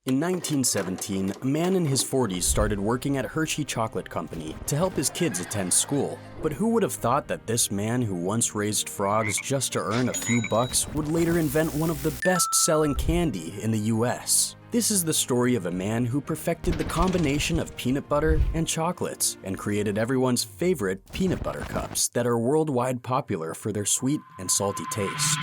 In 1917, a man in his 40s started working at Hershey Chocolate Company to help his kids attend school. But who would have thought that this man who once raised frogs just to earn a few bucks would later invent one of the best-selling candy in the US? This is the story of a man who perfected the combination of peanut butter and chocolates and created everyone's favorite peanut butter cups that are worldwide popular for their sweet and salty taste.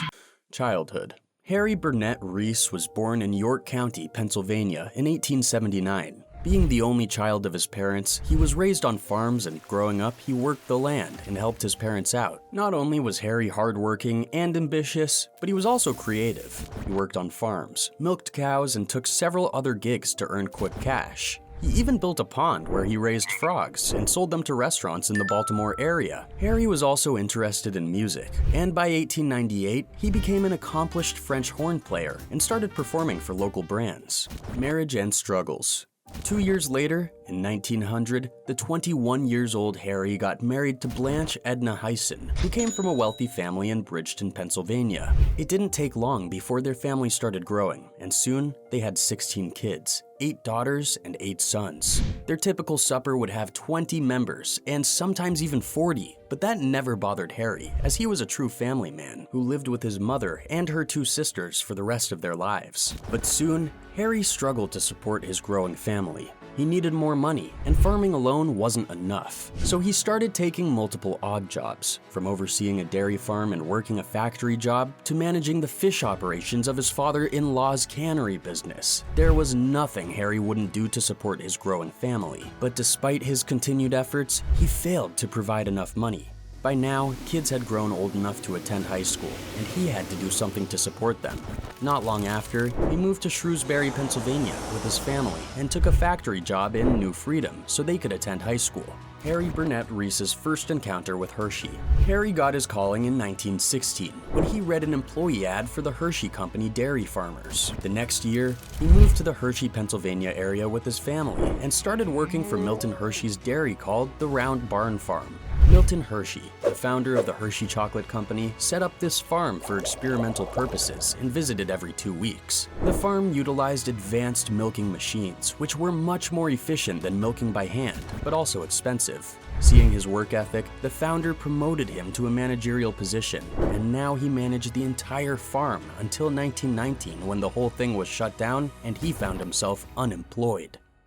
Childhood. Harry Burnett Reese was born in York County, Pennsylvania in 1879. Being the only child of his parents, he was raised on farms, and growing up, he worked the land and helped his parents out. Not only was Harry hardworking and ambitious, but he was also creative. He worked on farms, milked cows, and took several other gigs to earn quick cash. He even built a pond where he raised frogs and sold them to restaurants in the Baltimore area. Harry was also interested in music, and by 1898, he became an accomplished French horn player and started performing for local brands. Marriage and struggles. 2 years later, in 1900, the 21-years-old Harry got married to Blanche Edna Hyson, who came from a wealthy family in Bridgeton, Pennsylvania. It didn't take long before their family started growing, and soon they had 16 kids, 8 daughters and 8 sons. Their typical supper would have 20 members, and sometimes even 40, but that never bothered Harry, as he was a true family man who lived with his mother and her 2 sisters for the rest of their lives. But soon, Harry struggled to support his growing family. He needed more money, and farming alone wasn't enough. So he started taking multiple odd jobs, from overseeing a dairy farm and working a factory job to managing the fish operations of his father-in-law's cannery business. There was nothing Harry wouldn't do to support his growing family. But despite his continued efforts, he failed to provide enough money. By now, kids had grown old enough to attend high school, and he had to do something to support them. Not long after, he moved to Shrewsbury, Pennsylvania with his family and took a factory job in New Freedom so they could attend high school. Harry Burnett Reese's first encounter with Hershey. Harry got his calling in 1916 when he read an employee ad for the Hershey Company dairy farmers. The next year, he moved to the Hershey, Pennsylvania area with his family and started working for Milton Hershey's dairy called the Round Barn Farm. Milton Hershey, the founder of the Hershey Chocolate Company, set up this farm for experimental purposes and visited every 2 weeks. The farm utilized advanced milking machines, which were much more efficient than milking by hand, but also expensive. Seeing his work ethic, the founder promoted him to a managerial position, and now he managed the entire farm until 1919 when the whole thing was shut down and he found himself unemployed.